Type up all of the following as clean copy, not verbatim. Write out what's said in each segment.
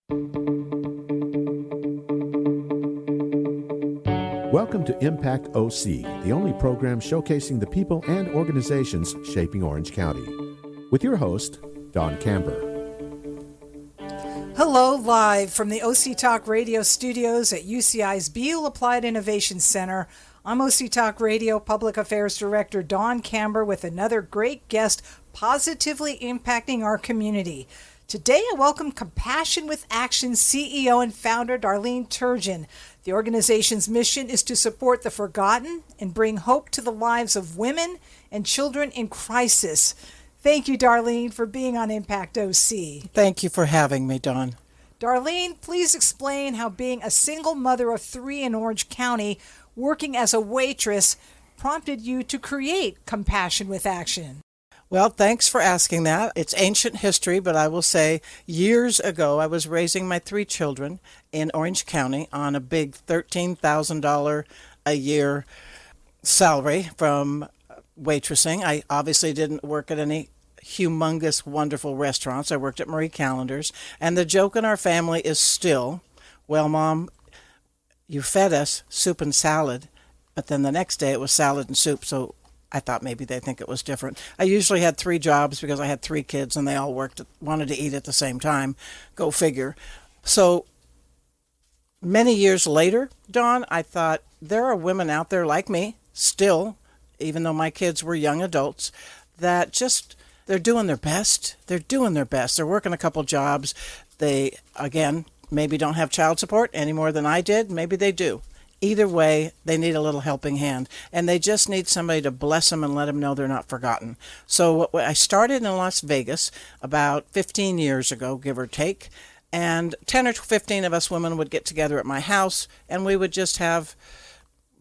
Welcome to Impact OC, the only program showcasing the people and organizations shaping Orange County. With your host, Don Camber. Hello, live from the OC Talk Radio studios at UCI's Beale Applied Innovation Center. I'm OC Talk Radio Public Affairs Director Don Camber with another great guest positively impacting our community. Today, I welcome Compassion with Action CEO and founder Darlene Turgeon. The organization's mission is to support the forgotten and bring hope to the lives of women and children in crisis. Thank you, Darlene, for being on Impact OC. Thank you for having me, Dawn. Darlene, please explain how being a single mother of 3 in Orange County, working as a waitress, prompted you to create Compassion with Action. Well, thanks for asking that. It's ancient history, but I will say years ago I was raising my 3 children in Orange County on a big $13,000 a year salary from waitressing. I obviously didn't work at any humongous, wonderful restaurants. I worked at Marie Callender's. And the joke in our family is still, well, Mom, you fed us soup and salad, but then the next day it was salad and soup, so I thought maybe they think it was different. I usually had 3 jobs because I had 3 kids and they all wanted to eat at the same time. Go figure. So many years later, Dawn, I thought there are women out there like me still, even though my kids were young adults, that just, they're doing their best. They're doing their best. They're working a couple jobs. They, again, maybe don't have child support any more than I did. Maybe they do. Either way, they need a little helping hand, and they just need somebody to bless them and let them know they're not forgotten. So I started in Las Vegas about 15 years ago, give or take, and 10 or 15 of us women would get together at my house, and we would just have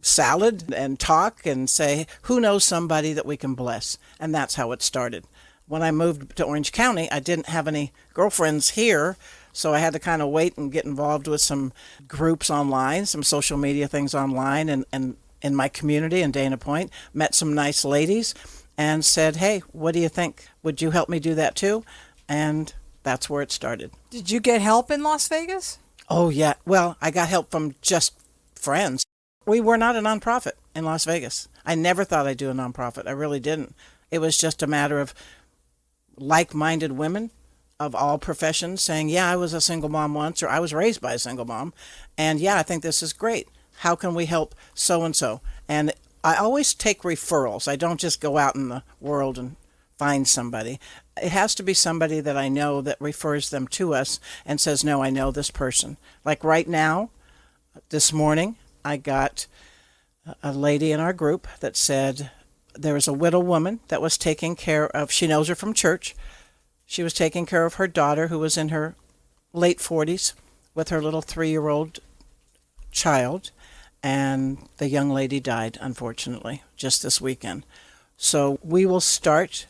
salad and talk and say, who knows somebody that we can bless? And that's how it started. When I moved to Orange County, I didn't have any girlfriends here, so I had to kind of wait and get involved with some groups online, some social media things online, and in my community in Dana Point, met some nice ladies and said, hey, what do you think? Would you help me do that too? And that's where it started. Did you get help in Las Vegas? Oh, yeah. Well, I got help from just friends. We were not a nonprofit in Las Vegas. I never thought I'd do a nonprofit. I really didn't. It was just a matter of like-minded women of all professions saying, yeah, I was a single mom once, or I was raised by a single mom, and yeah, I think this is great. How can we help so-and-so? And I always take referrals. I don't just go out in the world and find somebody. It has to be somebody that I know that refers them to us and says, no, I know this person. Like right now, this morning, I got a lady in our group that said there was a widow woman that was taking care of, she knows her from church. She was taking care of her daughter who was in her late 40s with her little 3-year-old child, and the young lady died, unfortunately, just this weekend. So we will start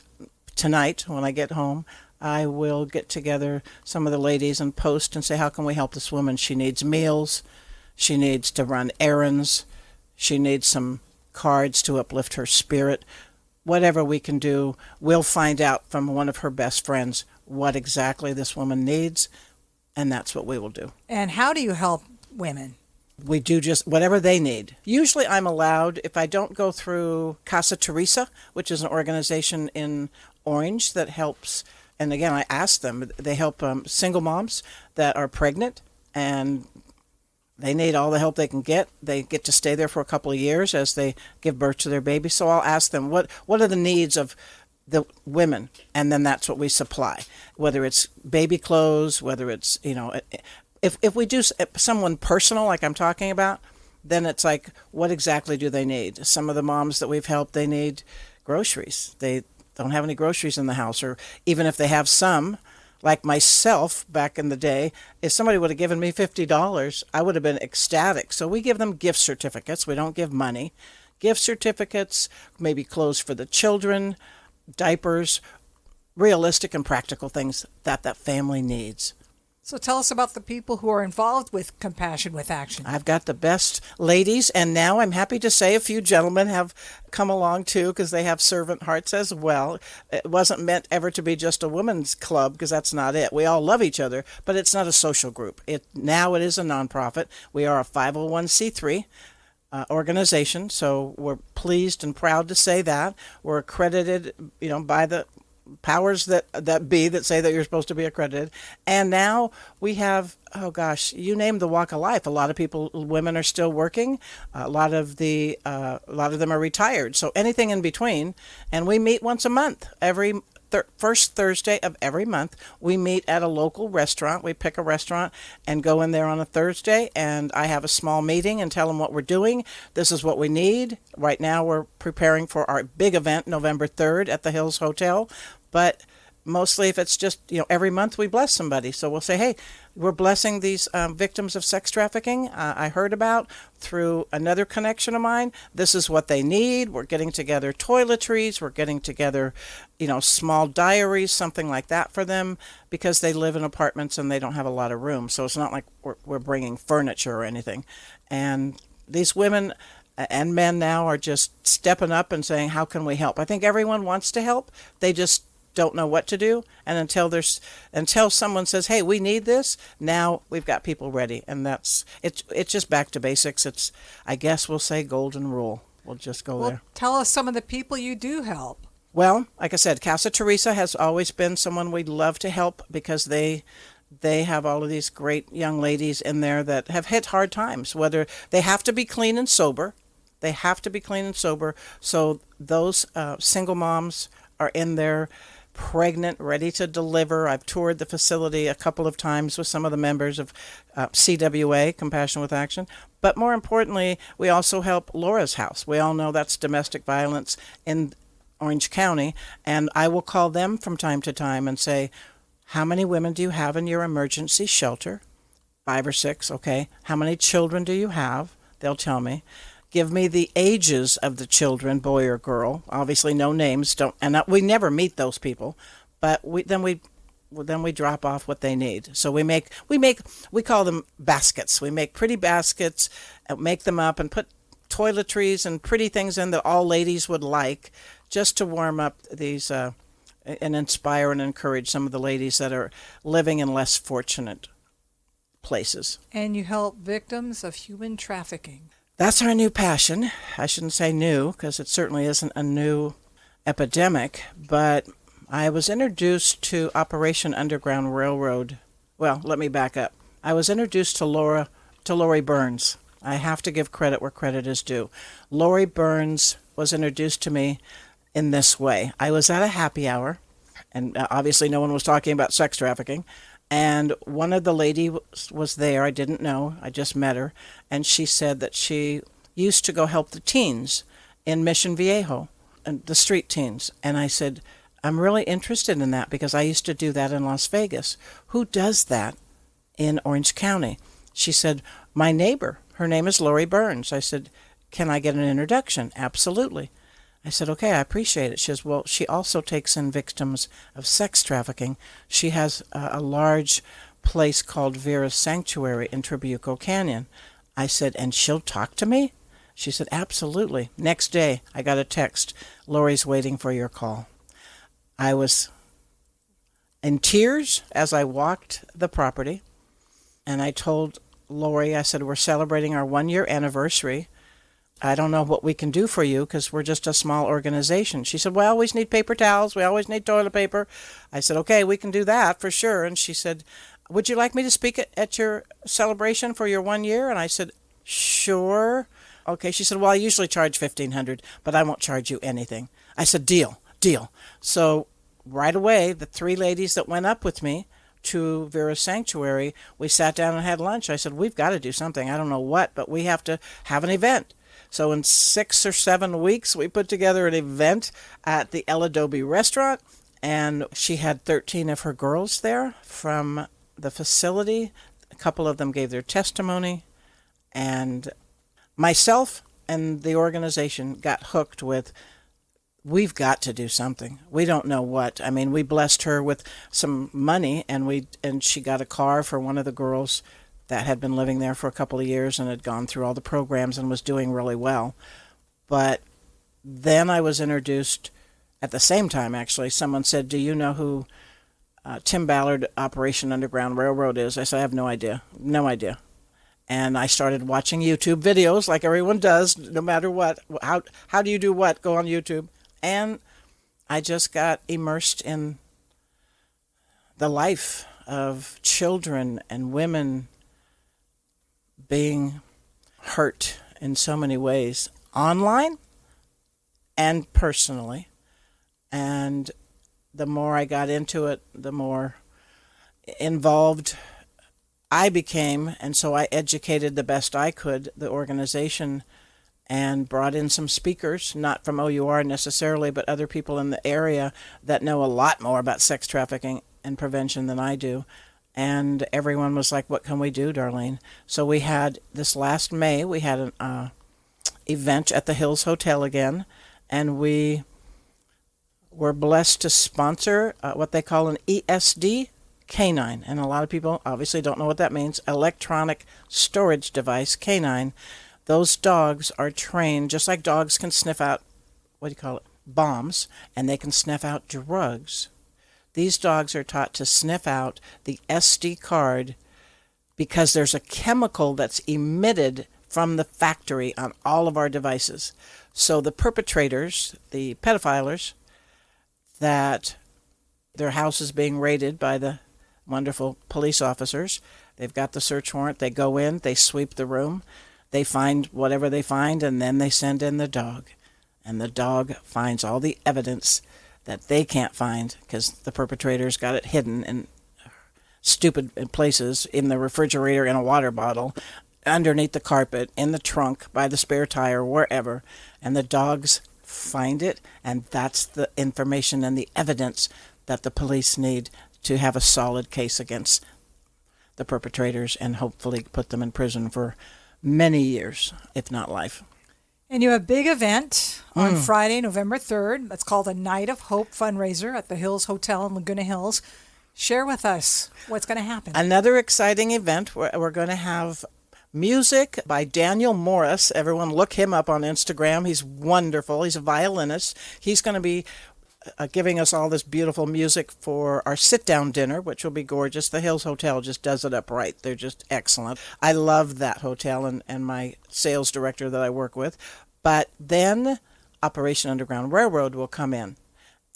tonight when I get home. I will get together some of the ladies and post and say, how can we help this woman? She needs meals. She needs to run errands. She needs some cards to uplift her spirit. Whatever we can do, we'll find out from one of her best friends what exactly this woman needs, and that's what we will do. And how do you help women? We do just whatever they need. Usually I'm allowed, if I don't go through Casa Teresa, which is an organization in Orange that helps, and again, I ask them, they help single moms that are pregnant, and they need all the help they can get. They get to stay there for a couple of years as they give birth to their baby. So I'll ask them, what are the needs of the women? And then that's what we supply, whether it's baby clothes, whether it's, if we do someone personal, like I'm talking about, then it's like, what exactly do they need? Some of the moms that we've helped, they need groceries. They don't have any groceries in the house, or even if they have some, like myself back in the day, if somebody would have given me $50, I would have been ecstatic. So we give them gift certificates. We don't give money. Gift certificates, maybe clothes for the children, diapers, realistic and practical things that family needs. So tell us about the people who are involved with Compassion with Action. I've got the best ladies, and now I'm happy to say a few gentlemen have come along too, because they have servant hearts as well. It wasn't meant ever to be just a women's club, because that's not it. We all love each other, but it's not a social group. Now it is a nonprofit. We are a 501c3 organization, so we're pleased and proud to say that. We're accredited, by the powers that be that say that you're supposed to be accredited. And now we have, oh gosh, you name the walk of life. A lot of women are still working. A lot of them are retired. So anything in between. And we meet once a month. Every first Thursday of every month, we meet at a local restaurant. We pick a restaurant and go in there on a Thursday, and I have a small meeting and tell them what we're doing. This is what we need. Right now we're preparing for our big event, November 3rd at the Hills Hotel. But mostly if it's just, every month we bless somebody. So we'll say, hey, we're blessing these victims of sex trafficking I heard about through another connection of mine. This is what they need. We're getting together toiletries. We're getting together, small diaries, something like that for them, because they live in apartments and they don't have a lot of room. So it's not like we're bringing furniture or anything. And these women and men now are just stepping up and saying, how can we help? I think everyone wants to help. They just don't know what to do, and until someone says, hey, we need this, now we've got people ready. And it's just back to basics. It's, I guess we'll say, golden rule. We'll just go there. Tell us some of the people you do help. Well, like I said, Casa Teresa has always been someone we'd love to help, because they have all of these great young ladies in there that have hit hard times. Whether they have to be clean and sober, so those single moms are in there, pregnant, ready to deliver. I've toured the facility a couple of times with some of the members of CWA, Compassion with Action. But more importantly, we also help Laura's House. We all know that's domestic violence in Orange County, and I will call them from time to time and say, how many women do you have in your emergency shelter? 5 or 6, okay. How many children do you have? They'll tell me. Give me the ages of the children, boy or girl. Obviously, no names. We never meet those people, but then we drop off what they need. So we call them baskets. We make pretty baskets, make them up, and put toiletries and pretty things in that all ladies would like, just to warm up these and inspire and encourage some of the ladies that are living in less fortunate places. And you help victims of human trafficking. That's our new passion. I shouldn't say new, because it certainly isn't a new epidemic, but I was introduced to Operation Underground Railroad. Well, let me back up. I was introduced to Lori Burns. I have to give credit where credit is due. Lori Burns was introduced to me in this way. I was at a happy hour, and obviously no one was talking about sex trafficking. And one of the ladies was there. I didn't know. I just met her. And she said that she used to go help the teens in Mission Viejo, and the street teens. And I said, I'm really interested in that, because I used to do that in Las Vegas. Who does that in Orange County? She said, my neighbor. Her name is Lori Burns. I said, can I get an introduction? Absolutely. I said, okay, I appreciate it. She says, well, she also takes in victims of sex trafficking. She has a large place called Vera's Sanctuary in Tribuco Canyon. I said, and she'll talk to me? She said, absolutely. Next day, I got a text, Lori's waiting for your call. I was in tears as I walked the property, and I told Lori, I said, we're celebrating our 1-year anniversary. I don't know what we can do for you, because we're just a small organization. She said, we always need paper towels. We always need toilet paper. I said, okay, we can do that for sure. And she said, would you like me to speak at your celebration for your 1 year? And I said, sure. Okay. She said, well, I usually charge $1,500, but I won't charge you anything. I said, deal. So right away, the 3 ladies that went up with me to Vera's Sanctuary, we sat down and had lunch. I said, we've got to do something. I don't know what, but we have to have an event. So in 6 or 7 weeks, we put together an event at the El Adobe restaurant, and she had 13 of her girls there from the facility. A couple of them gave their testimony, and myself and the organization got hooked with we've got to do something. We don't know what. I mean, we blessed her with some money, and she got a car for one of the girls that had been living there for a couple of years and had gone through all the programs and was doing really well. But then I was introduced at the same time, actually. Someone said, "Do you know who Tim Ballard, Operation Underground Railroad is?" I said, "I have no idea. No idea." And I started watching YouTube videos like everyone does, no matter what. How do you do what? Go on YouTube. And I just got immersed in the life of children and women being hurt in so many ways, online and personally. And the more I got into it, the more involved I became, and so I educated the best I could the organization and brought in some speakers, not from OUR necessarily, but other people in the area that know a lot more about sex trafficking and prevention than I do. And everyone was like, "What can we do, Darlene?" So we had, this last May, we had an event at the Hills Hotel again, and we were blessed to sponsor what they call an ESD canine. And a lot of people obviously don't know what that means. Electronic storage device, canine. Those dogs are trained, just like dogs can sniff out, bombs, and they can sniff out drugs. These dogs are taught to sniff out the SD card because there's a chemical that's emitted from the factory on all of our devices. So the perpetrators, the pedophilers, that their house is being raided by the wonderful police officers, they've got the search warrant, they go in, they sweep the room, they find whatever they find, and then they send in the dog. And the dog finds all the evidence that they can't find because the perpetrators got it hidden in stupid places, in the refrigerator, in a water bottle, underneath the carpet, in the trunk, by the spare tire, wherever. And the dogs find it, and that's the information and the evidence that the police need to have a solid case against the perpetrators and hopefully put them in prison for many years, if not life. And you have a big event on Friday, November 3rd. That's called a Night of Hope fundraiser at the Hills Hotel in Laguna Hills. Share with us what's going to happen. Another exciting event. We're going to have music by Daniel Morris. Everyone look him up on Instagram. He's wonderful. He's a violinist. He's going to be giving us all this beautiful music for our sit-down dinner, which will be gorgeous. The Hills Hotel just does it up right. They're just excellent. I love that hotel and my sales director that I work with. But then Operation Underground Railroad will come in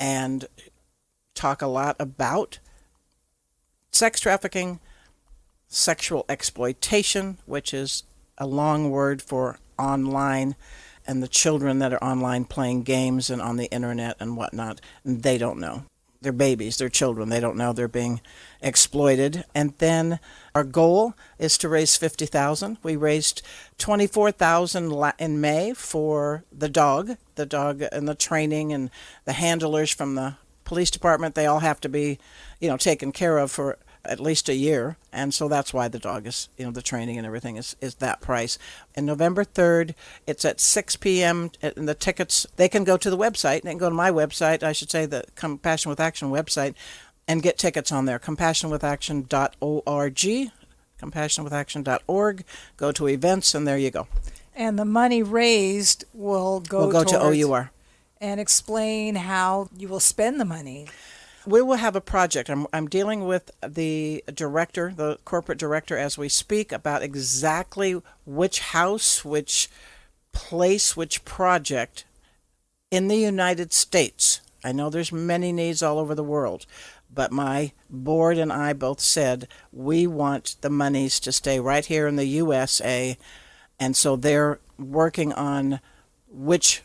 and talk a lot about sex trafficking, sexual exploitation, which is a long word for online, and the children that are online playing games and on the internet and whatnot, and they don't know. They're babies, they're children, they don't know they're being exploited. And then our goal is to raise $50,000. We raised $24,000 in May for the dog and the training and the handlers from the police department. They all have to be, taken care of for at least a year, and so that's why the dog is, the training and everything is that price. And November 3rd, it's at 6 p.m., and the tickets, they can go to the website, they can go to my website, I should say the Compassion with Action website, and get tickets on there, compassionwithaction.org, compassionwithaction.org, go to events, and there you go. And the money raised will go to OUR. And explain how you will spend the money. We will have a project. I'm dealing with the director, the corporate director, as we speak, about exactly which house, which place, which project in the United States. I know there's many needs all over the world, but my board and I both said we want the monies to stay right here in the USA, and so they're working on which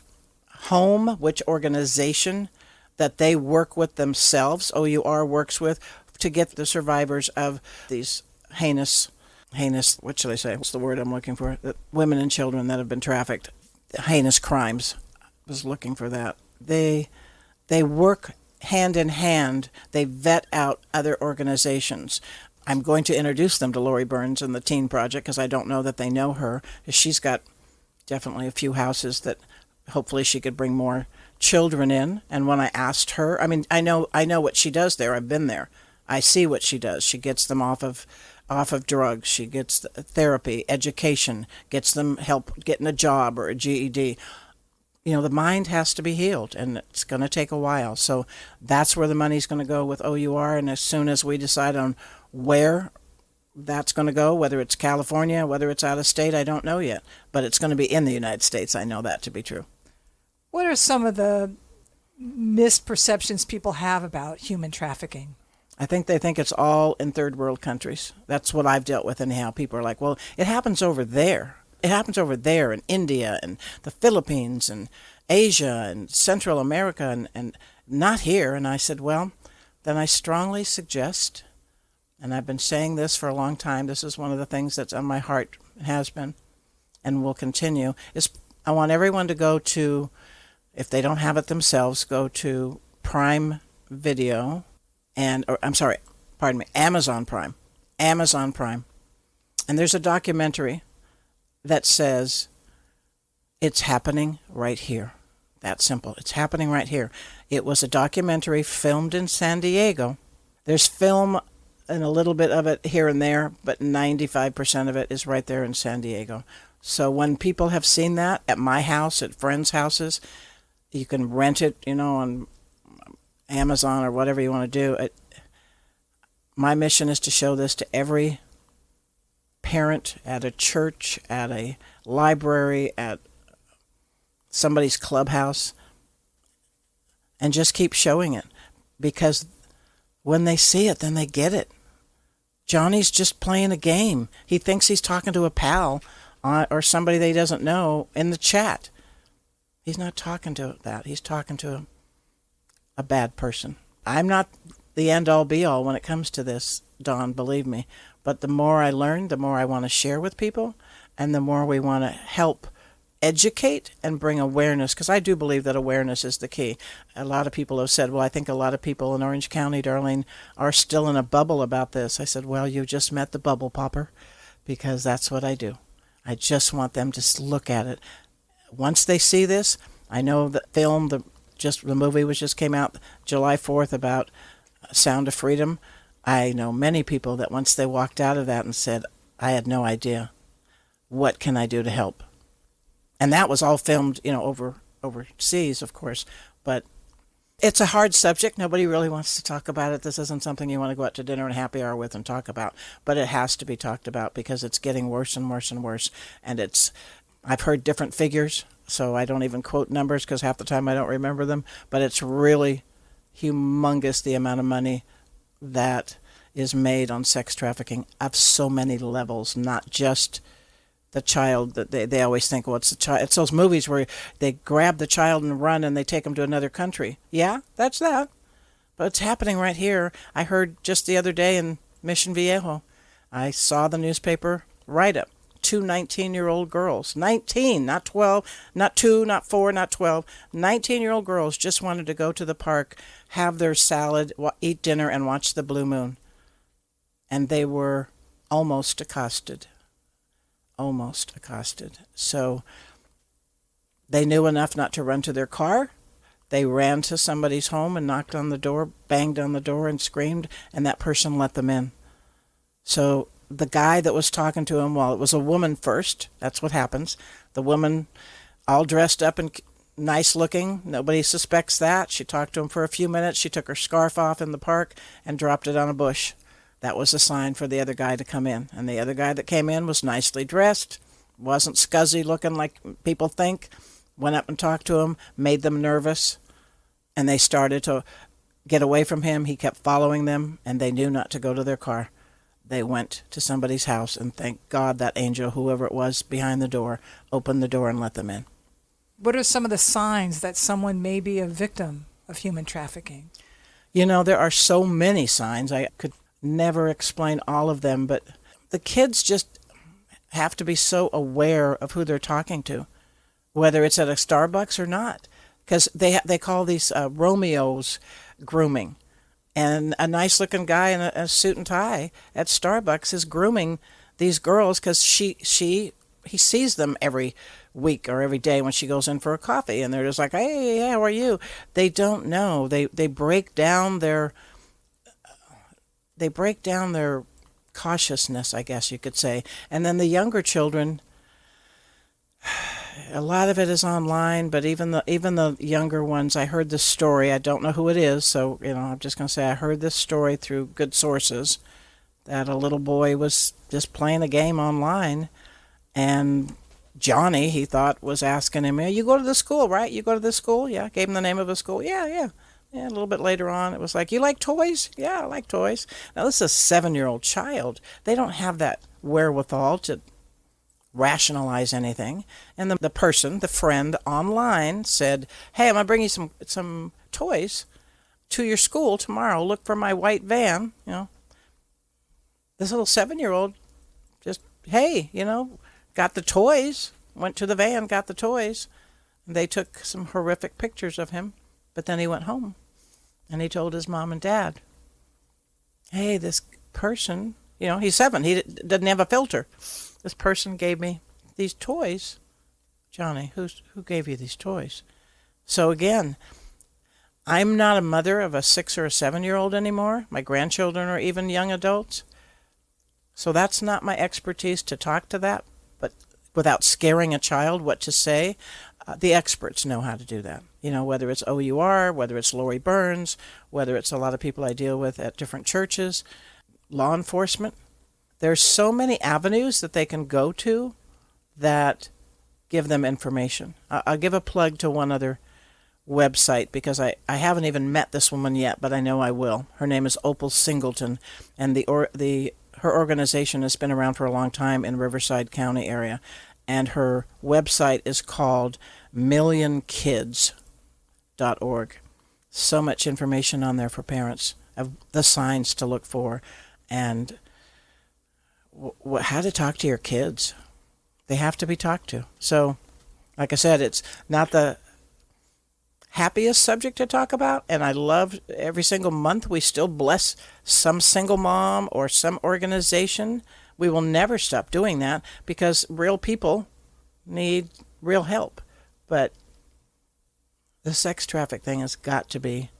home, which organization that they work with themselves, OUR works with, to get the survivors of these heinous, what should I say? What's the word I'm looking for? The women and children that have been trafficked. Heinous crimes. I was looking for that. They work hand in hand. They vet out other organizations. I'm going to introduce them to Lori Burns and the Teen Project because I don't know that they know her. She's got definitely a few houses that hopefully she could bring more children in. And when I asked her, I mean, I know what she does there. I've been there. I see what she does. She gets them off of drugs. She gets therapy, education, gets them help getting a job or a GED. The mind has to be healed, and it's going to take a while. So that's where the money's going to go with OUR. And as soon as we decide on where that's going to go, whether it's California, whether it's out of state, I don't know yet. But it's going to be in the United States. I know that to be true. What are some of the misperceptions people have about human trafficking? I think they think it's all in third world countries. That's what I've dealt with anyhow. People are like, well, it happens over there. It happens over there in India and the Philippines and Asia and Central America and not here. And I said, well, then I strongly suggest, and I've been saying this for a long time, this is one of the things that's on my heart, has been, and will continue, is I want everyone to go to, if they don't have it themselves, go to Prime Video, Amazon Prime. And there's a documentary that says it's happening right here. That simple. It's happening right here. It was a documentary filmed in San Diego. There's film and a little bit of it here and there, but 95% of it is right there in San Diego. So when people have seen that at my house, at friends' houses, you can rent it, on Amazon or whatever you want to do. My mission is to show this to every parent at a church, at a library, at somebody's clubhouse, and just keep showing it, because when they see it, then they get it. Johnny's just playing a game. He thinks he's talking to a pal or somebody that he doesn't know in the chat. He's not talking to that. He's talking to a bad person. I'm not the end-all be-all when it comes to this, Dawn, believe me. But the more I learn, the more I want to share with people, and the more we want to help educate and bring awareness, because I do believe that awareness is the key. A lot of people have said, well, I think a lot of people in Orange County, Darlene, are still in a bubble about this. I said, well, you just met the bubble popper, because that's what I do. I just want them to look at it. Once they see this, I know the film, the movie just came out July 4th about Sound of Freedom. I know many people that once they walked out of that and said, I had no idea. What can I do to help? And that was all filmed, overseas, of course. But it's a hard subject. Nobody really wants to talk about it. This isn't something you want to go out to dinner and happy hour with and talk about. But it has to be talked about, because it's getting worse and worse and worse. And I've heard different figures, so I don't even quote numbers because half the time I don't remember them. But it's really humongous, the amount of money that is made on sex trafficking of so many levels, not just the child. That they always think, well, it's the child. It's those movies where they grab the child and run and they take them to another country. Yeah, that's that. But it's happening right here. I heard just the other day in Mission Viejo, I saw the newspaper write-up. 2 19-year-old girls. 19, not 12, not 2, not 4, not 12. 19-year-old girls just wanted to go to the park, have their salad, eat dinner, and watch the blue moon. And they were almost accosted. Almost accosted. So they knew enough not to run to their car. They ran to somebody's home and knocked on the door, banged on the door and screamed, and that person let them in. So the guy that was talking to him, well, it was a woman first. That's what happens. The woman, all dressed up and nice looking. Nobody suspects that. She talked to him for a few minutes. She took her scarf off in the park and dropped it on a bush. That was a sign for the other guy to come in. And the other guy that came in was nicely dressed, wasn't scuzzy looking like people think. Went up and talked to him, made them nervous, and they started to get away from him. He kept following them, and they knew not to go to their car. They went to somebody's house, and thank God that angel, whoever it was behind the door, opened the door and let them in. What are some of the signs that someone may be a victim of human trafficking? There are so many signs. I could never explain all of them, but the kids just have to be so aware of who they're talking to, whether it's at a Starbucks or not, because they call these Romeos grooming. And a nice-looking guy in a suit and tie at Starbucks is grooming these girls because he sees them every week or every day when she goes in for a coffee, and they're just like, hey, how are you? They don't know. They break down their cautiousness, I guess you could say. And then the younger children, a lot of it is online, but even the younger ones, I heard this story. I don't know who it is, so I'm just going to say I heard this story through good sources, that a little boy was just playing a game online, and Johnny, he thought, was asking him, you go to this school, right? You go to this school? Yeah. Gave him the name of a school. Yeah. Yeah, a little bit later on, it was like, you like toys? Yeah, I like toys. Now, this is a 7-year-old child. They don't have that wherewithal to rationalize anything. And the person, the friend online said, hey, I'm going to bring you some toys to your school tomorrow. Look for my white van. This little 7-year-old just, hey, got the toys, went to the van, got the toys. And they took some horrific pictures of him, but then he went home. And he told his mom and dad, hey, this person, he's 7. He doesn't have a filter. This person gave me these toys. Johnny, who gave you these toys? So again, I'm not a mother of a 6 or a 7-year-old anymore. My grandchildren are even young adults. So that's not my expertise to talk to that. But without scaring a child what to say, the experts know how to do that. Whether it's OUR, whether it's Lori Burns, whether it's a lot of people I deal with at different churches, law enforcement. There's so many avenues that they can go to that give them information. I'll give a plug to one other website because I haven't even met this woman yet, but I know I will. Her name is Opal Singleton, and her organization has been around for a long time in Riverside County area, and her website is called millionkids.org. So much information on there for parents of the signs to look for and how to talk to your kids. They have to be talked to. So, like I said, it's not the happiest subject to talk about, and I love every single month we still bless some single mom or some organization. We will never stop doing that because real people need real help. But the sex traffic thing has got to be,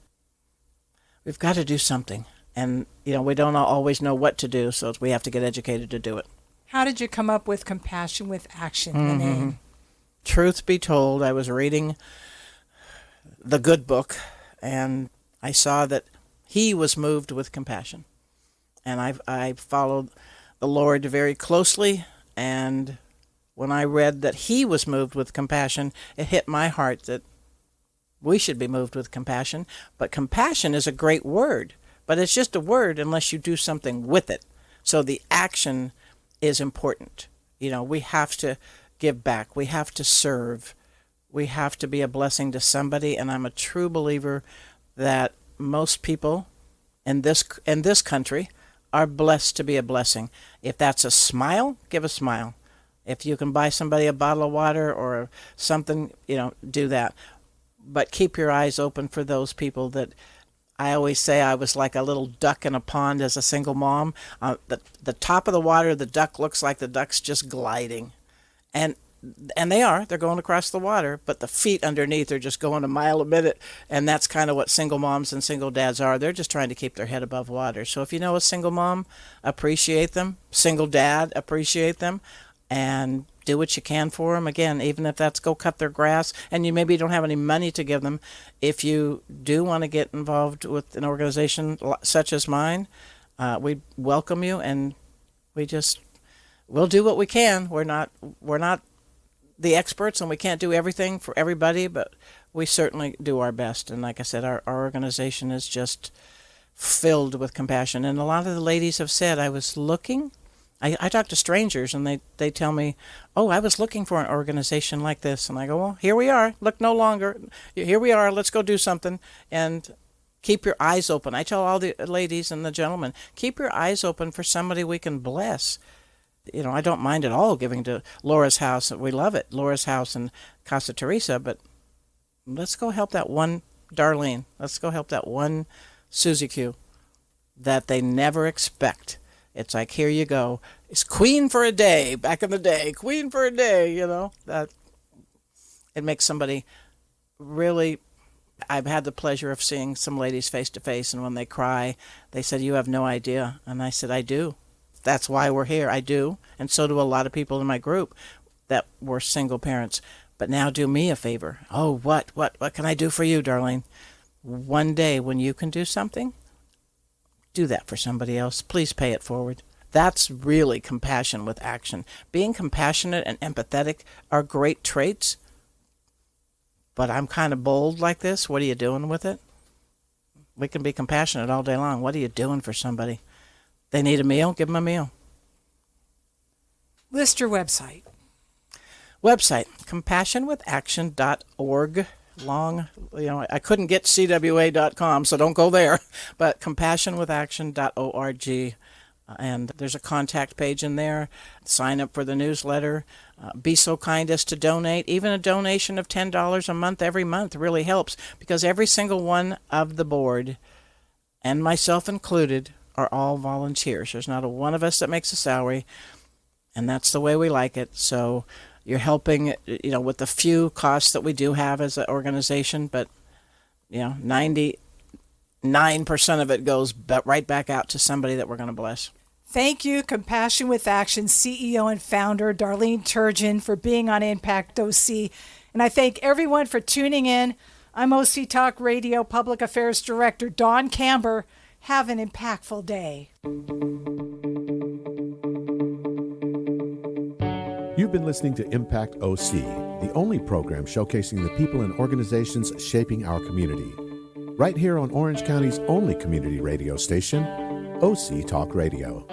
we've got to do something. And, we don't always know what to do, so we have to get educated to do it. How did you come up with Compassion with Action, the name? Truth be told, I was reading the good book, and I saw that he was moved with compassion. And I followed the Lord very closely, and when I read that he was moved with compassion, it hit my heart that we should be moved with compassion. But compassion is a great word, but it's just a word unless you do something with it. So the action is important. We have to give back. We have to serve. We have to be a blessing to somebody, and I'm a true believer that most people in this country are blessed to be a blessing. If that's a smile, give a smile. If you can buy somebody a bottle of water or something, do that. But keep your eyes open for those people that I always say I was like a little duck in a pond as a single mom. The top of the water, the duck looks like the duck's just gliding. And they're going across the water, but the feet underneath are just going a mile a minute. And that's kind of what single moms and single dads are. They're just trying to keep their head above water. So if you know a single mom, appreciate them. Single dad, appreciate them. And do what you can for them. Again, even if that's go cut their grass and you maybe don't have any money to give them, if you do want to get involved with an organization such as mine, we welcome you, and we'll do what we can. We're not the experts, and we can't do everything for everybody, but we certainly do our best. And like I said, our organization is just filled with compassion. And a lot of the ladies have said, I was looking. I talk to strangers, and they tell me, oh, I was looking for an organization like this. And I go, well, here we are. Look no longer. Here we are. Let's go do something. And keep your eyes open. I tell all the ladies and the gentlemen, keep your eyes open for somebody we can bless. I don't mind at all giving to Laura's House. We love it, Laura's House and Casa Teresa. But let's go help that one Darlene. Let's go help that one Susie Q that they never expect. It's like, here you go. It's queen for a day. Back in the day, queen for a day. That It makes somebody really. I've had the pleasure of seeing some ladies face to face, and when they cry, they said, "You have no idea." And I said, "I do. That's why we're here. I do." And so do a lot of people in my group that were single parents. But now do me a favor. Oh, what can I do for you, Darlene? One day when you can do something, do that for somebody else. Please pay it forward. That's really compassion with action. Being compassionate and empathetic are great traits, but I'm kind of bold like this. What are you doing with it? We can be compassionate all day long. What are you doing for somebody? They need a meal? Give them a meal. List your website. Website, compassionwithaction.org. Long, I couldn't get cwa.com, so don't go there. But compassionwithaction.org. And there's a contact page in there. Sign up for the newsletter. Be so kind as to donate. Even a donation of $10 a month every month really helps, because every single one of the board, and myself included, are all volunteers. There's not a one of us that makes a salary, and that's the way we like it. So you're helping, with the few costs that we do have as an organization, but 99% of it goes right back out to somebody that we're going to bless. Thank you, Compassion with Action CEO and founder Darlene Turgeon, for being on Impact OC. And I thank everyone for tuning in. I'm OC Talk Radio Public Affairs Director Dawn Camber. Have an impactful day. You've been listening to Impact OC, the only program showcasing the people and organizations shaping our community. Right here on Orange County's only community radio station, OC Talk Radio.